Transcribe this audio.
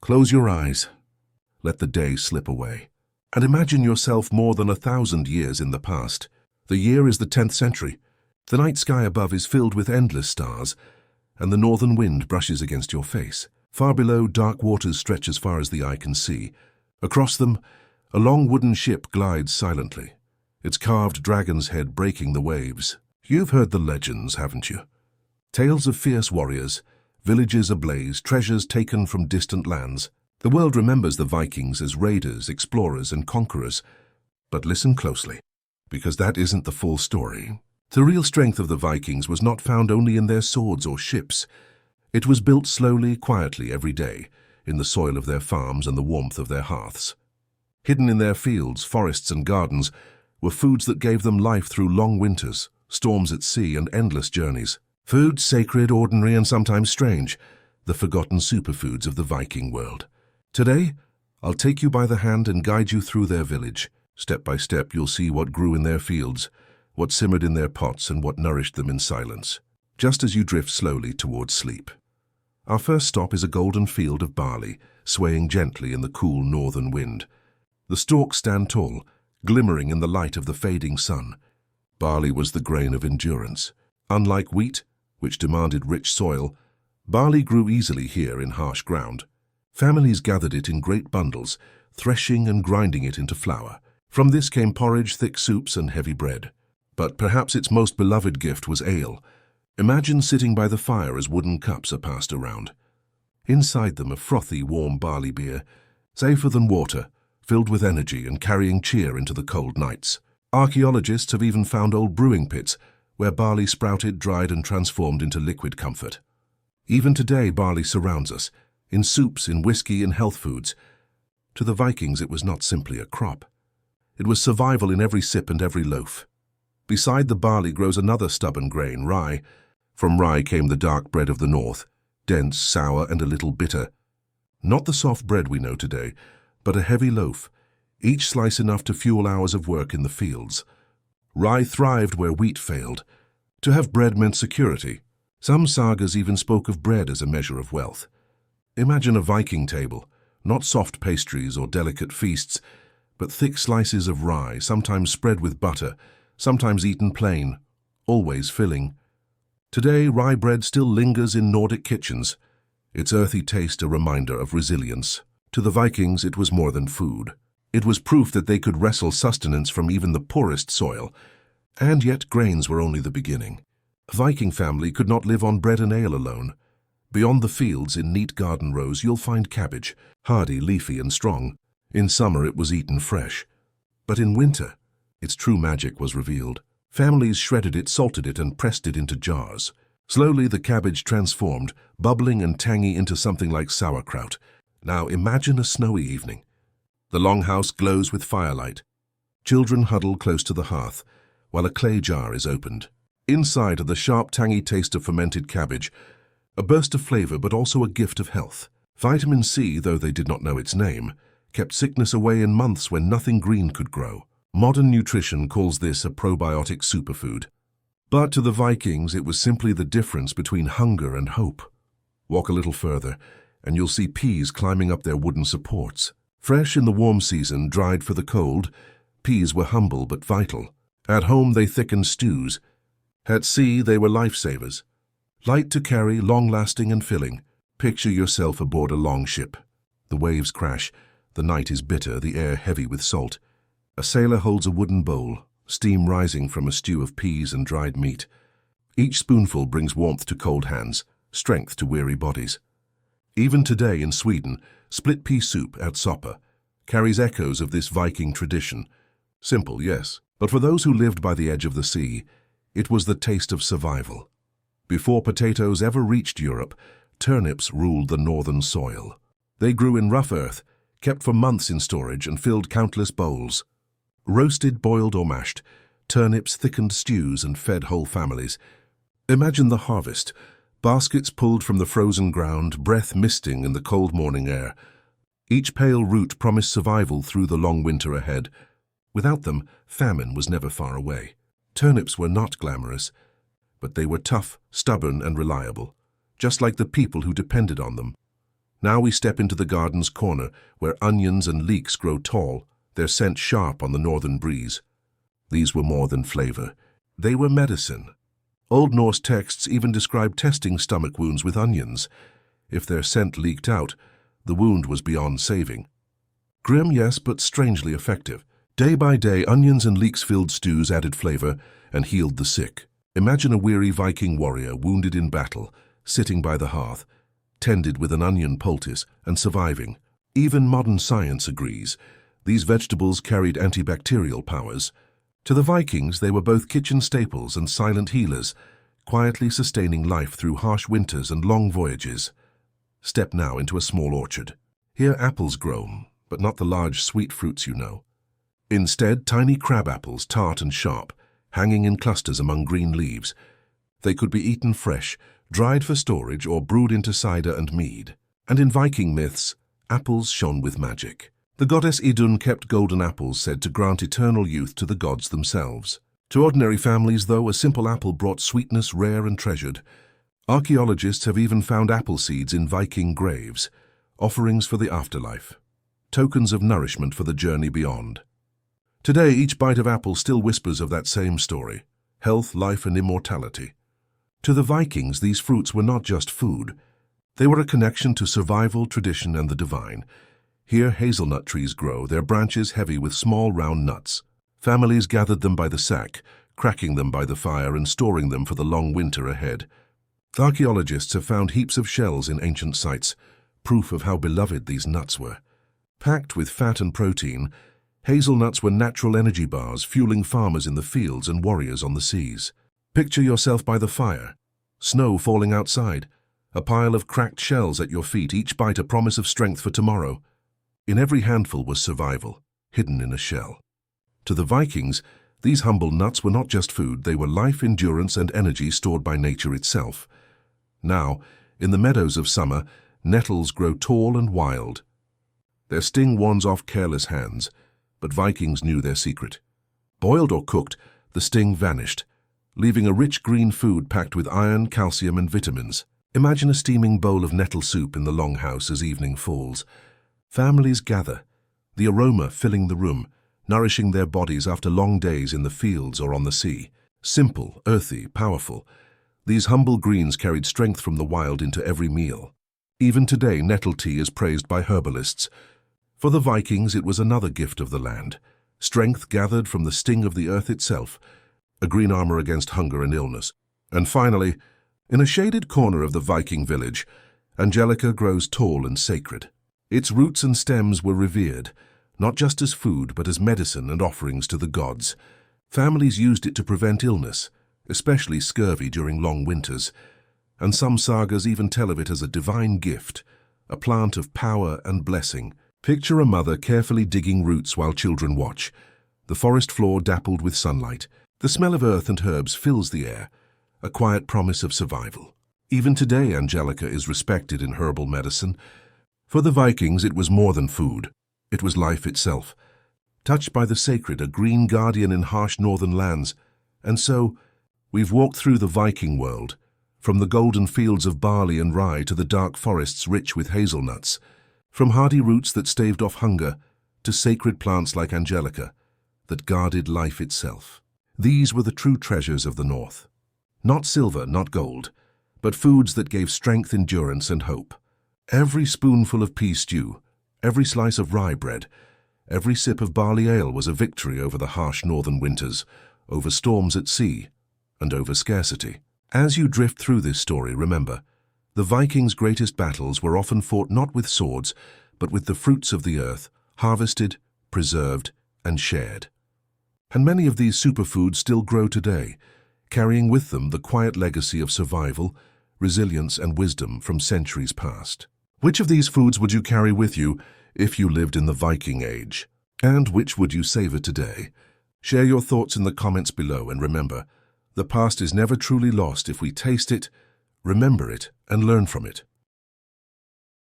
Close your eyes. Let the day slip away. And imagine yourself more than 1,000 years in the past. The year is the 10th century. The night sky above is filled with endless stars, and the northern wind brushes against your face. Far below, dark waters stretch as far as the eye can see. Across them, a long wooden ship glides silently, its carved dragon's head breaking the waves. You've heard the legends, haven't you? Tales of fierce warriors, villages ablaze, treasures taken from distant lands. The world remembers the Vikings as raiders, explorers, and conquerors. But listen closely, because that isn't the full story. The real strength of the Vikings was not found only in their swords or ships. It was built slowly, quietly every day, in the soil of their farms and the warmth of their hearths. Hidden in their fields, forests, and gardens were foods that gave them life through long winters, storms at sea, and endless journeys. Foods sacred, ordinary, and sometimes strange, the forgotten superfoods of the Viking world. Today, I'll take you by the hand and guide you through their village. Step by step, you'll see what grew in their fields, what simmered in their pots, and what nourished them in silence, just as you drift slowly towards sleep. Our first stop is a golden field of barley, swaying gently in the cool northern wind. The stalks stand tall, glimmering in the light of the fading sun. Barley was the grain of endurance. Unlike wheat, which demanded rich soil, barley grew easily here in harsh ground. Families gathered it in great bundles, threshing and grinding it into flour. From this came porridge, thick soups, and heavy bread. But perhaps its most beloved gift was ale. Imagine sitting by the fire as wooden cups are passed around. Inside them a frothy, warm barley beer, safer than water, filled with energy and carrying cheer into the cold nights. Archaeologists have even found old brewing pits where barley sprouted, dried, and transformed into liquid comfort. Even today, barley surrounds us, in soups, in whiskey, and health foods. To the Vikings, it was not simply a crop. It was survival in every sip and every loaf. Beside the barley grows another stubborn grain, rye. From rye came the dark bread of the north, dense, sour, and a little bitter. Not the soft bread we know today, but a heavy loaf, each slice enough to fuel hours of work in the fields. Rye thrived where wheat failed. To have bread meant security. Some sagas even spoke of bread as a measure of wealth. Imagine a Viking table, not soft pastries or delicate feasts, but thick slices of rye, sometimes spread with butter, sometimes eaten plain, always filling. Today, rye bread still lingers in Nordic kitchens, its earthy taste a reminder of resilience. To the Vikings, it was more than food. It was proof that they could wrestle sustenance from even the poorest soil. And yet grains were only the beginning. A Viking family could not live on bread and ale alone. Beyond the fields, in neat garden rows, you'll find cabbage, hardy, leafy, and strong. In summer, it was eaten fresh. But in winter, its true magic was revealed. Families shredded it, salted it, and pressed it into jars. Slowly, the cabbage transformed, bubbling and tangy into something like sauerkraut. Now imagine a snowy evening. The longhouse glows with firelight. Children huddle close to the hearth, while a clay jar is opened. Inside are the sharp, tangy taste of fermented cabbage, a burst of flavor but also a gift of health. Vitamin C, though they did not know its name, kept sickness away in months when nothing green could grow. Modern nutrition calls this a probiotic superfood. But to the Vikings, it was simply the difference between hunger and hope. Walk a little further, and you'll see peas climbing up their wooden supports. Fresh in the warm season, dried for the cold, peas were humble but vital. At home, they thickened stews. At sea, they were lifesavers. Light to carry, long-lasting and filling. Picture yourself aboard a longship. The waves crash. The night is bitter, the air heavy with salt. A sailor holds a wooden bowl, steam rising from a stew of peas and dried meat. Each spoonful brings warmth to cold hands, strength to weary bodies. Even today in Sweden, split pea soup at soppa carries echoes of this Viking tradition. Simple, yes, but for those who lived by the edge of the sea, it was the taste of survival. Before potatoes ever reached Europe, turnips ruled the northern soil. They grew in rough earth, kept for months in storage, and filled countless bowls. Roasted, boiled, or mashed, turnips thickened stews and fed whole families. Imagine the harvest, baskets pulled from the frozen ground, breath misting in the cold morning air. Each pale root promised survival through the long winter ahead. Without them, famine was never far away. Turnips were not glamorous, but they were tough, stubborn, and reliable, just like the people who depended on them. Now we step into the garden's corner, where onions and leeks grow tall, their scent sharp on the northern breeze. These were more than flavor. They were medicine. Old Norse texts even describe testing stomach wounds with onions. If their scent leaked out, the wound was beyond saving. Grim, yes, but strangely effective. Day by day, onions and leeks-filled stews added flavor and healed the sick. Imagine a weary Viking warrior wounded in battle, sitting by the hearth, tended with an onion poultice and surviving. Even modern science agrees. These vegetables carried antibacterial powers. To the Vikings, they were both kitchen staples and silent healers, quietly sustaining life through harsh winters and long voyages. Step now into a small orchard. Here apples grow, but not the large sweet fruits you know. Instead, tiny crab apples, tart and sharp, hanging in clusters among green leaves. They could be eaten fresh, dried for storage, or brewed into cider and mead. And in Viking myths, apples shone with magic. The goddess Idun kept golden apples said to grant eternal youth to the gods themselves. To ordinary families, though, a simple apple brought sweetness rare and treasured. Archaeologists have even found apple seeds in Viking graves, offerings for the afterlife, tokens of nourishment for the journey beyond. Today, each bite of apple still whispers of that same story: health, life, and immortality. To the Vikings, these fruits were not just food. They were a connection to survival, tradition, and the divine. Here, hazelnut trees grow, their branches heavy with small, round nuts. Families gathered them by the sack, cracking them by the fire and storing them for the long winter ahead. Archaeologists have found heaps of shells in ancient sites, proof of how beloved these nuts were. Packed with fat and protein, hazelnuts were natural energy bars, fueling farmers in the fields and warriors on the seas. Picture yourself by the fire, snow falling outside, a pile of cracked shells at your feet, each bite a promise of strength for tomorrow. In every handful was survival, hidden in a shell. To the Vikings, these humble nuts were not just food, they were life, endurance, and energy stored by nature itself. Now, in the meadows of summer, nettles grow tall and wild. Their sting warns off careless hands, but Vikings knew their secret. Boiled or cooked, the sting vanished, leaving a rich green food packed with iron, calcium, and vitamins. Imagine a steaming bowl of nettle soup in the longhouse as evening falls. Families gather, the aroma filling the room, nourishing their bodies after long days in the fields or on the sea. Simple, earthy, powerful, these humble greens carried strength from the wild into every meal. Even today, nettle tea is praised by herbalists. For the Vikings, it was another gift of the land, strength gathered from the sting of the earth itself, a green armor against hunger and illness. And finally, in a shaded corner of the Viking village, Angelica grows tall and sacred. Its roots and stems were revered, not just as food, but as medicine and offerings to the gods. Families used it to prevent illness, especially scurvy during long winters, and some sagas even tell of it as a divine gift, a plant of power and blessing. Picture a mother carefully digging roots while children watch, the forest floor dappled with sunlight. The smell of earth and herbs fills the air, a quiet promise of survival. Even today, Angelica is respected in herbal medicine. For the Vikings, it was more than food. It was life itself, touched by the sacred, a green guardian in harsh northern lands. And so, we've walked through the Viking world, from the golden fields of barley and rye to the dark forests rich with hazelnuts, from hardy roots that staved off hunger to sacred plants like Angelica that guarded life itself. These were the true treasures of the North. Not silver, not gold, but foods that gave strength, endurance, and hope. Every spoonful of pea stew, every slice of rye bread, every sip of barley ale was a victory over the harsh northern winters, over storms at sea, and over scarcity. As you drift through this story, remember, the Vikings' greatest battles were often fought not with swords, but with the fruits of the earth, harvested, preserved, and shared. And many of these superfoods still grow today, carrying with them the quiet legacy of survival, resilience, and wisdom from centuries past. Which of these foods would you carry with you if you lived in the Viking Age? And which would you savor today? Share your thoughts in the comments below, and remember, the past is never truly lost if we taste it, remember it, and learn from it.